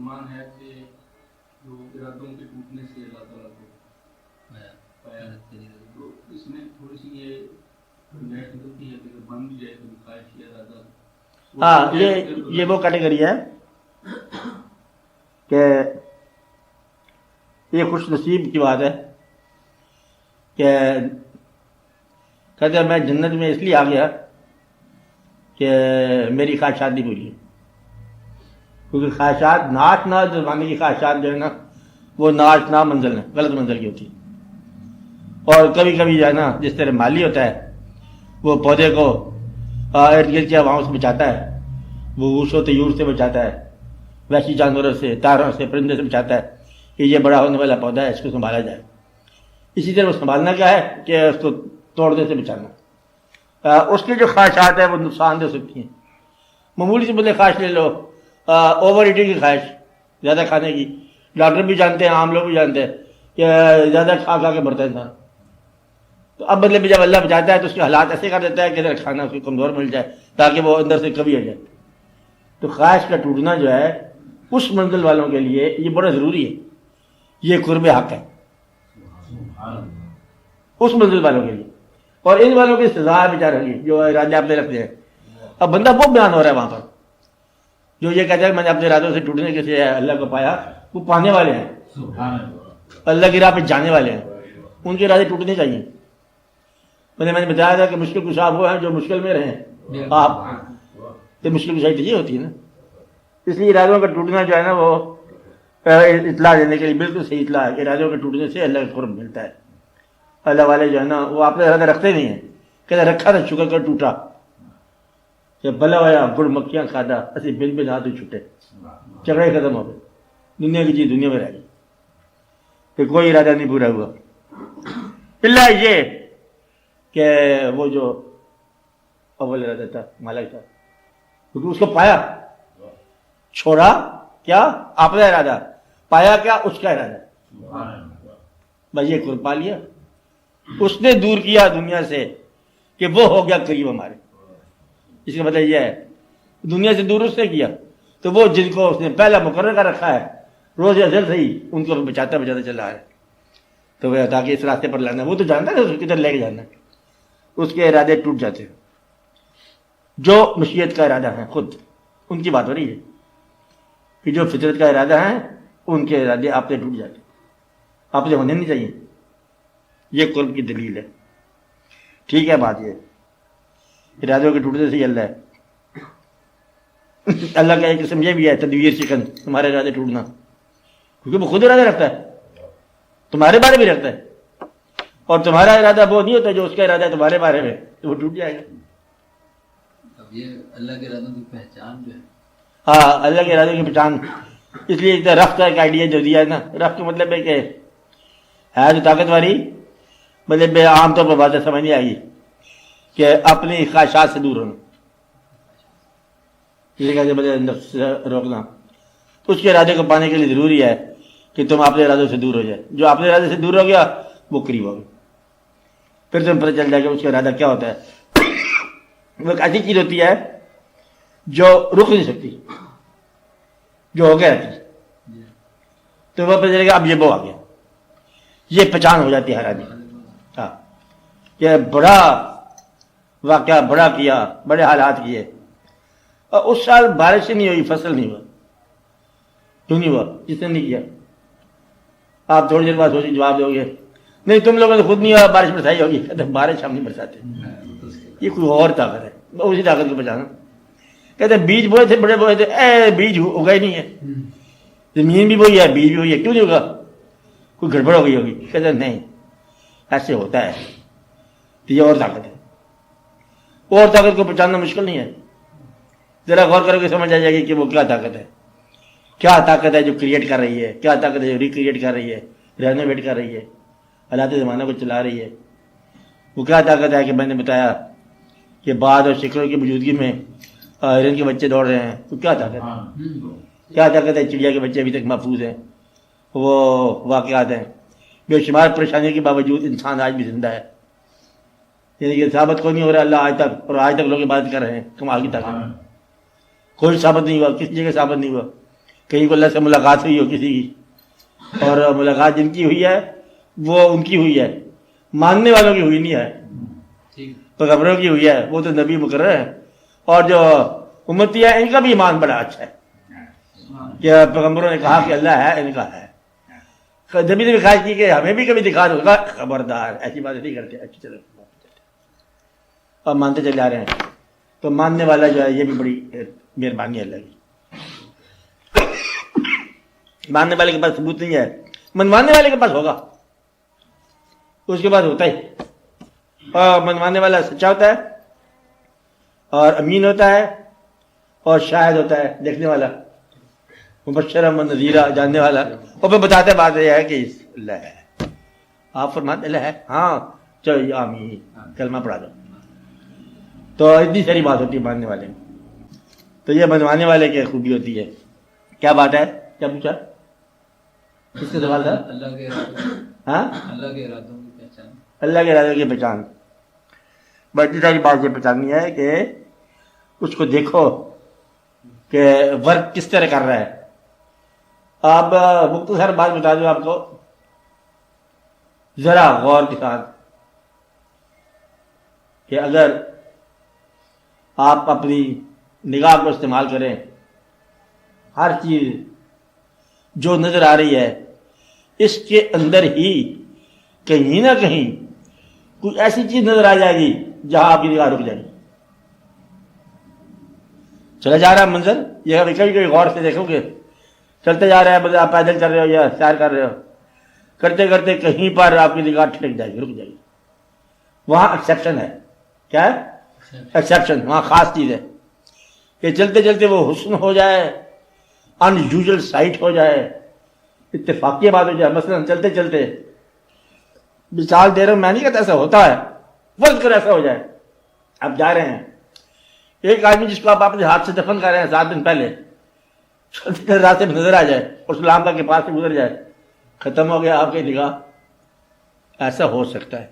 فرمان ہے کہ جو ارادوں کے ٹوٹنے سے اللہ تعالیٰ کو پایا، تو اس میں تھوڑی سی یہ گنجائش نکلتی ہے کہ بن بھی جائے تو خواہش یا ارادہ. ہاں یہ وہ کیٹیگری ہے کہ یہ خوش نصیب کی بات ہے کہ کہتے ہیں میں جنت میں اس لیے آ گیا کہ میری خواہشات نہیں پوری، کیونکہ خواہشات ناچ نہ زمانے کی خواہشات جو ہے نا وہ ناچ نہ منزل ہے، غلط منزل کی ہوتی ہے. اور کبھی کبھی جو ہے نا جس طرح مالی ہوتا ہے وہ پودے کو ارد گرد کی ہواؤں سے بچاتا ہے، وہ اوس و طیور سے بچاتا ہے، وحشی جانوروں سے، تاروں سے، پرندے سے بچاتا ہے کہ یہ بڑا ہونے والا پودا ہے، اس کو سنبھالا جائے. اسی طرح وہ سنبھالنا کیا ہے کہ اس کو توڑنے سے بچانا. اس کی جو خواہشات ہیں وہ نقصان دے سکتی ہیں. معمولی سے بولے خواہش لے لو، اوور ایٹنگ کی خواہش، زیادہ کھانے کی. ڈاکٹر بھی جانتے ہیں، عام لوگ بھی جانتے ہیں کہ زیادہ کھا کے مرتا ہے انسان. تو اب بدلے میں جب اللہ بچاتا ہے تو اس کے حالات ایسے کر دیتا ہے کہ کھانا اس کو کمزور مل جائے تاکہ وہ اندر سے کبھی آ جائے. تو خواہش کا ٹوٹنا جو ہے اس منزل والوں کے لیے یہ بڑا ضروری ہے، یہ قرب حق ہے اس منزل والوں کے لیے. اور ان والوں کی سزا ہے بیچاروں کی جو ارادے اپنے رکھتے ہیں. اب بندہ وہ بیان ہو رہا ہے وہاں پر جو یہ کہتا ہے میں نے اپنے ارادوں سے ٹوٹنے کے سے اللہ کو پایا، وہ پانے والے ہیں، اللہ کی راہ پہ جانے والے ہیں، ان کے ارادے ٹوٹنے چاہیے. میں نے بتایا تھا کہ مشکل کشا وہ ہیں جو مشکل میں رہیں. آپ تو مشکل کشائی تو یہ ہوتی ہے نا. اس لیے ارادوں کا ٹوٹنا جو ہے نا وہ اطلاع دینے کے لیے بالکل صحیح اطلاع ہے کہ ارادوں کے ٹوٹنے سے اللہ کا قرب ملتا ہے. اللہ والے جو ہے نا وہ اپنے ارادہ رکھتے نہیں ہیں، کہتے رکھا تھا شکر کر ٹوٹا کہ بلا ہوا گڑ مکھیاں کھادا اسی بن بن ہاتھ چھٹے، جھگڑے ختم ہو گئے، دنیا کی چیز دنیا میں رہ گئی، کہ کوئی ارادہ نہیں پورا ہوا. اللہ یہ کہ وہ جو اول ارادہ تھا مالک تھا کیونکہ اس کو پایا، چھوڑا کیا اپنا ارادہ، پایا کیا اس کا ارادہ، بس یہ قرب پا لیا. اس نے دور کیا دنیا سے کہ وہ ہو گیا قریب ہمارے. اس کا مطلب یہ ہے دنیا سے دور اس نے کیا تو وہ جن کو اس نے پہلا مقرر کر رکھا ہے روز ازل سے ہی ان کو بچاتا چلا ہے. تو وہ تاکہ اس راستے پر لانا، وہ تو جانتا ہے اس کو کدھر لے کے جانا ہے. اس کے ارادے ٹوٹ جاتے ہیں. جو مشیت کا ارادہ ہے خود ان کی بات ہو رہی ہے کہ جو فطرت کا ارادہ ہے ان کے ارادے آپ سے ٹوٹ جاتے ہیں، آپ سے ہونے نہیں چاہیے. یہ قرب کی دلیل ہے. ٹھیک ہے بات یہ ارادوں کے ٹوٹنے سے ہی اللہ ہے. اللہ کا ایک قسم یہ بھی ہے تدبیر شکن، تمہارے ارادے ٹوٹنا، کیونکہ وہ خود ارادہ رکھتا ہے، تمہارے بارے بھی رکھتا ہے. اور تمہارا ارادہ وہ نہیں ہوتا جو اس کا ارادہ ہے تمہارے بارے میں، تو وہ ٹوٹ جائے گا. اب یہ اللہ کے ارادوں کی پہچان جو ہے، ہاں اللہ کے ارادوں کی پہچان. اس لیے رف کا ایک آئیڈیا جو دیا ہے نا، رف کا مطلب ہے کہ ہے جو طاقت والی، مطلب عام طور پر بات سمجھ نہیں آئی کہ اپنی خواہشات سے دور ہونا، نفس سے روکنا. اس کے ارادے کو پانے کے لیے ضروری ہے کہ تم اپنے ارادوں سے دور ہو جائے. جو اپنے ارادے سے دور ہو گیا وہ قریب ہو گیا. پھر تمہیں پتہ چل جائے گا اس کا ارادہ کیا ہوتا ہے. وہ ایک ایسی چیز ہوتی ہے جو رک نہیں سکتی، جو ہو گیا رہتی، تو وہ پتہ چلے گا اب یہ وہ آ گیا. یہ پہچان ہو جاتی ہے ہر آدمی. ہاں کہ بڑا واقعہ، بڑا کیا، بڑے حالات کیے، اور اس سال بارش نہیں ہوئی، فصل نہیں ہوا. کیوں نہیں ہوا؟ جس نے نہیں کیا. آپ تھوڑی دیر بعد سوچیں جواب دو گے نہیں تم لوگوں نے خود نہیں ہوا، بارش برسائی ہوگی. کہتے بارش ہم نہیں برساتے، یہ کوئی اور طاقت ہے. اسی طاقت کو پہچانا. کہتے بیج بوئے تھے، بڑے بوئے تھے، بیج اگا ہی نہیں ہے. زمین بھی وہی ہے، بیج بھی وہی ہے، کیوں نہیں ہوگا؟ کوئی گڑبڑ ہو گئی ہوگی. کہتے نہیں ایسے ہوتا ہے. تو یہ اور طاقت ہے. اور طاقت کو پہچاننا مشکل نہیں ہے. ذرا غور کرو گے سمجھ آ جائے گی کہ وہ کیا طاقت ہے. کیا طاقت ہے جو کریٹ کر رہی ہے، کیا طاقت ہے جو ریکریٹ کر رہی ہے، رینوویٹ کر رہی ہے، حالات زمانہ کو چلا رہی ہے. وہ کیا طاقت ہے کہ میں نے بتایا کہ بعد اور شکروں کی موجودگی میں ہرن کے بچے دوڑ رہے ہیں. تو کیا طاقت ہے؟ کیا طاقت ہے چڑیا کے بچے ابھی تک محفوظ ہیں. وہ واقعات ہیں. بے شمار پریشانی کے باوجود انسان آج بھی زندہ ہے. یعنی کہ ثابت کوئی نہیں ہو رہا اللہ آج تک، اور آج تک لوگ عبادت کر رہے ہیں. کمال کی طاقت کوئی ثابت نہیں ہوا، کسی جگہ ثابت نہیں ہوا. کہیں کو اللہ سے ملاقات ہوئی ہو کسی کی، اور ملاقات جن کی ہوئی ہے وہ ان کی ہوئی ہے، ماننے والوں کی ہوئی نہیں ہے، ٹھیک پیغمبروں کی ہوئی ہے، وہ تو نبی مقرر ہے، اور جو امتی ہے ان کا بھی ایمان بڑا اچھا ہے کہ پیغمبروں نے کہا کہ اللہ ہے، ان کا ہے۔ نبی نے بھی خواہش کی کہ ہمیں بھی کبھی دکھا دو، خبردار ایسی باتیں نہیں کرتے، اچھی طرح اور مانتے چلے جا رہے ہیں۔ تو ماننے والا جو ہے یہ بھی بڑی مہربانی ہے اللہ کی۔ ماننے والے کے پاس ثبوت نہیں ہے، منوانے والے کے پاس ہوگا، اس کے پاس ہوتا ہے، اور منوانے والا سچا ہوتا ہے اور امین ہوتا ہے اور شاہد ہوتا ہے، دیکھنے والا، مبشرا و نذیرا، جاننے والا، اور پھر بتاتے بات یہ ہے کہ اللہ ہے، آپ فرماتے اللہ ہے، ہاں چلو آمین کلمہ پڑھا دو۔ تو اتنی ساری بات ہوتی ہے ماننے والے میں۔ تو یہ منوانے والے کی خوبی ہوتی ہے۔ کیا بات ہے، کیا پوچھا، کس کا سوال تھا؟ اللہ کے ارادوں، ہاں، اللہ کے ارادوں کی پہچان۔ اللہ کے ارادے کی پہچان، بڑی ساری بات یہ پہچاننی ہے کہ اس کو دیکھو کہ ورک کس طرح کر رہا ہے۔ آپ مختصر بات بتا دوں آپ کو ذرا غور کے ساتھ، کہ اگر آپ اپنی نگاہ کو استعمال کریں، ہر چیز جو نظر آ رہی ہے اس کے اندر ہی کہیں نہ کہیں کوئی ایسی چیز نظر آ جائے گی جہاں آپ کی نگاہ رک جائے گی۔ چلا جا رہا ہے منظر، یہ کبھی کبھی غور سے دیکھو گے، چلتے جا رہے ہیں، آپ پیدل چل رہے ہو یا سیر کر رہے ہو، کرتے کرتے کہیں پر آپ کی نگاہ ٹھٹک جائے گی، رک جائے گی، وہاں ایکسیپشن ہے۔ کیا ہے؟ ایکسیپشن، وہاں خاص چیز ہے کہ چلتے چلتے وہ حسن ہو جائے، ان یوزل سائٹ ہو جائے، اتفاقی بات ہو جائے۔ مثلا چلتے چلتے مثال دے رہا ہوں، میں نہیں کہتا ایسا ہوتا ہے، فرض کر ایسا ہو جائے، آپ جا رہے ہیں، ایک آدمی جس کو آپ اپنے ہاتھ سے دفن کر رہے ہیں 7 دن پہلے، چلتے راستے میں نظر آ جائے اور سلام کا کے پاس سے گزر جائے، ختم ہو گیا آپ کی نگاہ۔ ایسا ہو سکتا ہے،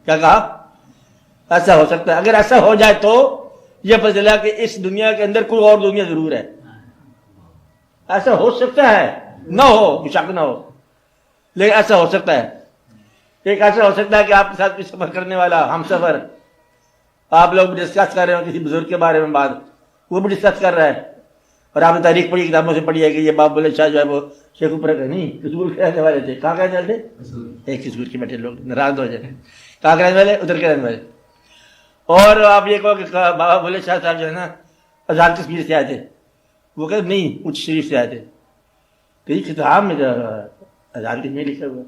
کیا کہا؟ ایسا ہو سکتا ہے۔ اگر ایسا ہو جائے تو یہ پتہ چلا کہ اس دنیا کے اندر کوئی اور دنیا ضرور ہے۔ ایسا ہو سکتا ہے، نہ ہو شک نہ ہو، لیکن ایسا ہو سکتا ہے۔ ایک ایسا ہو سکتا ہے کہ آپ کے ساتھ بھی سفر کرنے والا ہم سفر، آپ لوگ ڈسکس کر رہے ہو کسی بزرگ کے بارے میں بات، وہ بھی ڈسکس کر رہا ہے، اور آپ نے تاریخ پڑھی، کتابوں سے پڑھی ہے کہ یہ باب بلے شاہ جو ہے وہ شیخ اوپر کا نہیں، کسور کے رہنے والے تھے۔ کہاں کے رہنے والے تھے؟ ایک کسور کے بیٹھے لوگ ناراض ہو جائے، کہاں کے رہنے والے؟ ادھر کے رہنے والے۔ اور آپ یہ کہو کہ بابا بلے شاہ صاحب جو ہے نا آزاد کشمیر سے آئے تھے، وہ کہتے نہیں اچ شریف سے آئے تھے۔ کہ یہ کتاب میں آزاد کشمیر لکھا ہوا ہے،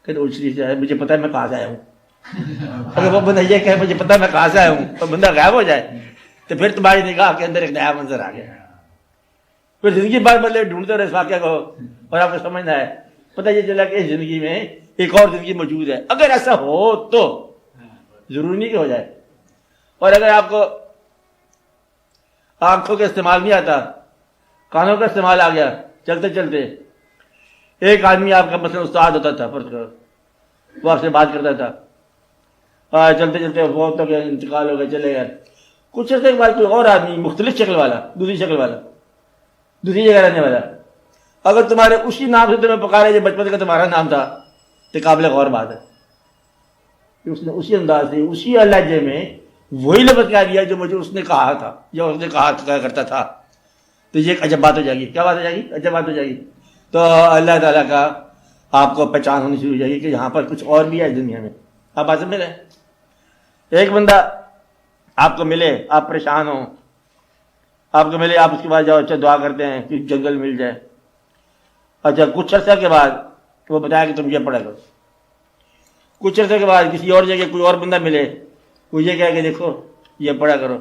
کہتے اچ شریف سے آئے، مجھے پتہ ہے میں کہاں سے آیا ہوں۔ اگر وہ بندہ یہ کہے مجھے پتہ ہے میں کہاں سے آیا ہوں، تو بندہ غائب ہو جائے، تو پھر تمہاری نگاہ کے اندر ایک نیا منظر آ گیا۔ پھر زندگی بار بدلے ڈھونڈتے رہے اس واقعہ کو، اور آپ کو سمجھنا ہے، پتہ یہ چلا کہ اس زندگی میں ایک اور زندگی موجود ہے۔ اگر ایسا ہو تو ضروری نہیں کہ ہو جائے۔ اور اگر آپ کو آنکھوں کا استعمال نہیں آتا، کانوں کا استعمال آ گیا، چلتے چلتے ایک آدمی آپ کا مثلا استاد ہوتا تھا، فرض کرو وہ آپ سے بات کرتا تھا، چلتے چلتے بہت ہو گیا، انتقال ہو گیا، چلے گئے، کچھ عرصے کے بعد کوئی اور آدمی مختلف شکل والا، دوسری شکل والا، دوسری جگہ رہنے والا، اگر تمہارے اسی نام سے تمہیں پکارے جو بچپن کا تمہارا نام تھا، تو قابل غور بات ہے کہ اس نے اسی انداز سے اسی لہجے میں وہی لفظ کہہ دیا جو مجھے اس نے کہا تھا، جو اس نے کہا کرتا تھا۔ تو یہ ایک عجب بات ہو جائے گی۔ کیا بات ہو جائے گی؟ عجب بات ہو جائے گی۔ تو اللہ تعالیٰ کا آپ کو پہچان ہونی شروع ہو جائے گی کہ یہاں پر کچھ اور بھی ہے اس دنیا میں۔ آپ بات سمجھ رہے ہیں؟ ایک بندہ آپ کو ملے، آپ پریشان ہوں، آپ کو ملے، آپ اس کے بعد جاؤ، اچھا دعا کرتے ہیں کہ جنگل مل جائے، اچھا کچھ عرصہ کے بعد وہ بتایا کہ تم یہ پڑھا کرو، کچھ عرصے کے بعد کسی اور جگہ کوئی اور بندہ ملے، وہ یہ کہے کہ دیکھو یہ پڑھا کرو،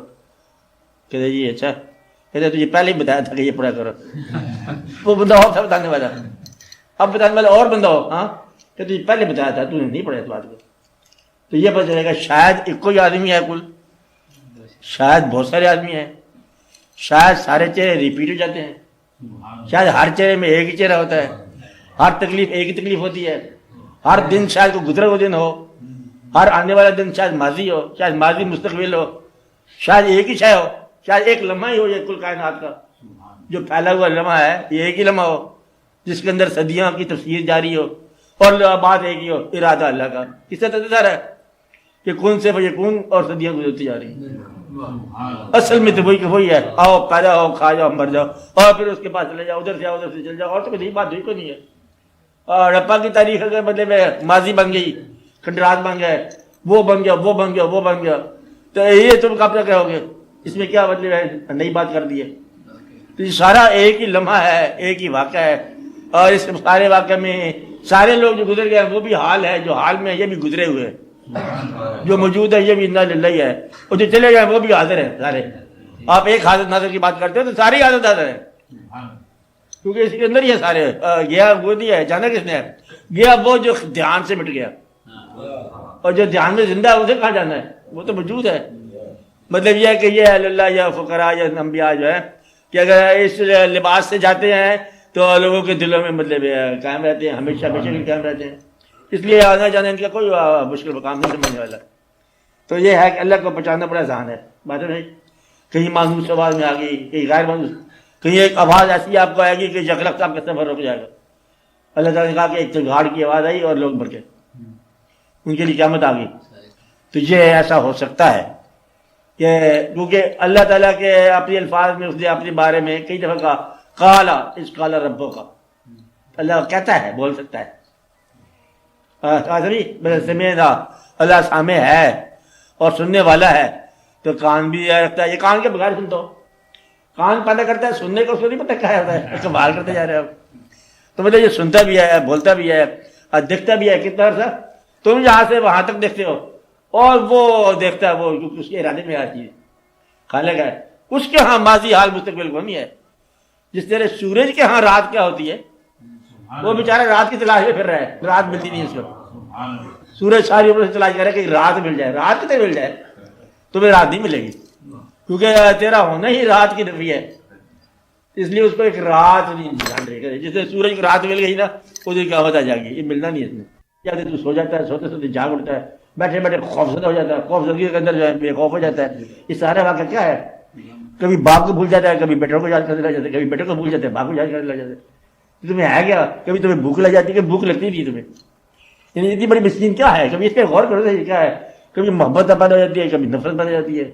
کہتے جی اچھا، کہتے تجھے پہلے ہی بتایا تھا کہ یہ پڑھا کرو۔ وہ بندہ اور تھا بتانے والا، اب بتانے والا اور بندہ ہو، ہاں کہ تجھے پہلے بتایا تھا، تو نے نہیں پڑھا اس بات کو۔ تو یہ پتہ چلے گا شاید ایک کوئی آدمی ہے کل، شاید بہت سارے آدمی ہیں، شاید سارے چہرے ریپیٹ ہو جاتے ہیں، شاید ہر چہرے میں ایک ہی چہرہ ہوتا ہے، ہر تکلیف ایک ہی تکلیف ہوتی ہے، ہر دن شاید کوئی گزرا ہوا دن ہو، ہر آنے والا دن شاید ماضی ہو، شاید ماضی مستقبل ہو، شاید ایک ہی شے ہو، شاید ایک لمحہ ہی ہو یہ کل کائنات کا۔ جو پھیلا ہوا لمحہ ہے یہ ایک ہی لمحہ ہو جس کے اندر صدیوں کی تفسیر جاری ہو اور بات ایک ہی ہو، ارادہ اللہ کا، کس سے تدبیر ہے کہ کون سے فیکون اور صدیاں گزرتی جا رہی ہیں۔ اصل میں تو وہی کہ وہی ہے، آؤ پیدا ہو کھا جاؤ مر جاؤ اور پھر اس کے پاس چلے جاؤ، ادھر سے آؤ ادھر سے چل جاؤ، اور تو کوئی بات ہوئی کو نہیں ہے۔ اور رپا کی تاریخ کے مطلب ماضی بن گئی، کھنڈرات بن گئے، وہ بن گیا وہ بن گیا وہ بن گیا، تو یہ تم کب تک کہو گے؟ اس میں کیا مطلب ہے؟ نئی بات کر دی ہے۔ تو یہ سارا ایک ہی لمحہ ہے، ایک ہی واقعہ ہے، اور اس سارے واقعے میں سارے لوگ جو گزر گئے وہ بھی حال ہے، جو حال میں یہ بھی گزرے ہوئے ہیں، جو موجود ہے یہ بھی انا للہ ہے، اور جو چلے گئے وہ بھی حاضر ہیں سارے۔ آپ ایک حاضر ناظر کی بات کرتے ہو تو ساری حاضر ناظر ہیں، کیونکہ اس کے اندر ہی ہے سارے۔ گیا وہ نہیں ہے، جانا کس نے ہے؟ گیا وہ جو دھیان سے مٹ گیا، اور جو دھیان میں زندہ ہے اسے کہاں جانا ہے؟ وہ تو موجود ہے۔ مطلب یہ ہے کہ یہ اللہ یا فقراء یا انبیاء جو ہے کہ اگر اس لباس سے جاتے ہیں تو لوگوں کے دلوں میں مطلب قائم رہتے ہیں، ہمیشہ ہمیشہ قائم رہتے ہیں، اس لیے آنا جانا ان کا کوئی مشکل مقام نہیں سمجھنے والا۔ تو یہ ہے کہ اللہ کو پہچاننا بڑا آسان ہے، بات نہیں، کہیں مانوس آواز میں آ گئی، کہیں غیر مانوس، کہیں ایک آواز ایسی آپ کو آئے گی کہ یکلخت آپ کا سفر رک جائے گا۔ اللہ تعالیٰ نے کہا کہ ایک تو گھاڑ کی آواز آئی اور لوگ مر گئے، ان کے لیے قیامت آ گئی۔ تو یہ ایسا ہو سکتا ہے کہ کیونکہ اللہ تعالیٰ کے اپنے الفاظ میں اس نے اپنے بارے میں کئی دفعہ کہا قالا اس قالا ربوں کا، اللہ کہتا ہے، بول سکتا ہے۔ سمیع اللہ سامع ہے اور سننے والا ہے، تو کان بھی رکھتا ہے۔ یہ کان کے بغیر سنتا ہو، کان پیدا کرتا ہے سننے کو، اس کو نہیں پتہ کیا ہوتا ہے، استعمال کرتے جا رہے ہو۔ تو مطلب یہ سنتا بھی ہے، بولتا بھی ہے اور دیکھتا بھی ہے۔ کتنا عرصہ تم یہاں سے وہاں تک دیکھتے ہو، اور وہ دیکھتا ہے، وہ اس کے ارادے میں آتی ہے، خالق ہے۔ اس کے ہاں ماضی حال مستقبل کو نہیں ہے۔ جس طرح سورج کے ہاں رات کیا ہوتی ہے، وہ بیچارہ رات کی تلاش میں پھر رہا ہے، رات ملتی نہیں اس کو۔ سورج ساری عمر سے تلاش کر رہا ہے کہ رات مل جائے، رات کتنے مل جائے، تمہیں رات نہیں ملے گی، کیونکہ تیرا ہونا ہی رات کی نفی ہے، اس لیے اس کو ایک رات نہیں جان رہے۔ جس سے سورج کو رات مل گئی نا، اس کی قیامت آ جائے گی، یہ ملنا نہیں ہے اس میں۔ یا تو سو جاتا ہے، سوتے سوتے جاگ اٹھتا ہے، بیٹھے بیٹھے خوف زدہ ہو جاتا ہے، خوف زدگی کے اندر جو ہے بے خوف ہو جاتا ہے۔ یہ سارا واقعہ کیا ہے؟ کبھی باپ کو بھول جاتا ہے، کبھی بیٹوں کو یاد کرنے لگ جاتا ہے، کبھی بیٹے کو بھول جاتے ہیں، باپ کو یاد کرنے لگ جاتے ہیں۔ تمہیں ہے کیا؟ کبھی تمہیں بھوک لگ جاتی ہے کہ بھوک لگتی نہیں تمہیں، یعنی اتنی بڑی مسکین کیا ہے؟ کبھی اس پہ غور کرو یہ کیا ہے؟ کبھی محبت پیدا ہو جاتی ہے، کبھی نفرت پیدا ہو جاتی ہے،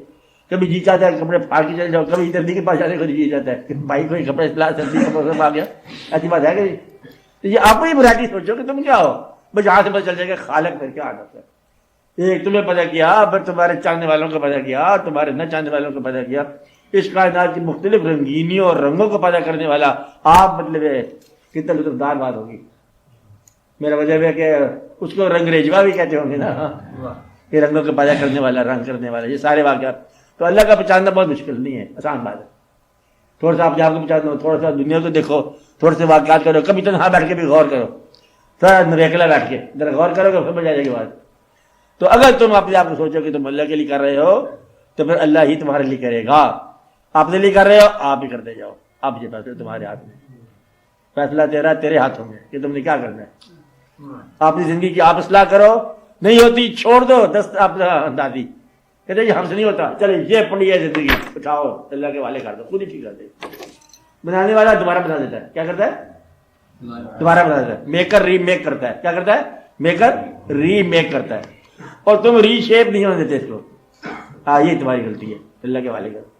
کبھی جی چاہتا ہے کپڑے پھاڑ کے چلے جاؤ، کبھی ادھر کے پاس جانے کو جی چاہتا ہے کہ بھائی کوئی کپڑے اصلاح سردی کپڑے سب آ گیا، ایسی بات ہے کہ تو یہ آپ کو ہی برائٹی سوچو کہ تم کیا ہو، بس یہاں سے پتہ چل جائے گا خالق پھر کیا عادت ہے۔ ایک تمہیں پتہ کیا، پھر تمہارے چاہنے والوں کو پتہ کیا، تمہارے نہ چاہنے والوں کو پتہ کیا، اس کائنات کی مختلف رنگینیوں اور رنگوں کو پیدا کرنے والا آپ، مطلب ہے کتنا لطفدار بات ہوگی۔ میرا وجہ ہے کہ اس کو رنگ ریجوا بھی کہتے ہوں گے نا، یہ رنگوں کو پیدا کرنے والا، رنگ کرنے والا، یہ سارے واقعات۔ تو اللہ کا پہچاننا بہت مشکل نہیں ہے، آسان بات ہے۔ تھوڑا سا آپ کو پہچاننا ہو، تھوڑا سا دنیا کو دیکھو، تھوڑے سے واقعات کرو، کبھی تنہا بیٹھ کے بھی غور کرو، تھوڑا نریکلا بیٹھ کے ذرا غور کرو گے پھر مزہ آ جائے گی بات۔ تو اگر تم اپنے آپ کو سوچو کہ تم اللہ کے لیے کر رہے ہو تو پھر اللہ ہی تمہارے لیے کرے گا۔ آپ اپنے لیے کر رہے ہو، آپ ہی کرتے جاؤ، آپ یہ فیصلہ تمہارے ہاتھ میں، فیصلہ تیرے ہاتھوں میں کہ تم نے کیا کرنا ہے۔ اپنی زندگی کی آپ اصلاح کرو، نہیں ہوتی چھوڑ دو، دست اپنا اندازی کہتے ہیں ہم سے نہیں ہوتا، چلے یہ پڑی ہے زندگی، اٹھاؤ اللہ کے والے کر دو، خود ہی ٹھیک کر دے۔ بنانے والا دوبارہ بنا دیتا ہے، کیا کرتا ہے؟ دوبارہ بنا دیتا ہے۔ میکر ری میک کرتا ہے، کیا کرتا ہے؟ میکر ری میک کرتا ہے، اور تم ری شیپ نہیں ہونے دیتے اس کو۔ ہاں یہ تمہاری غلطی ہے، اللہ کے والے کر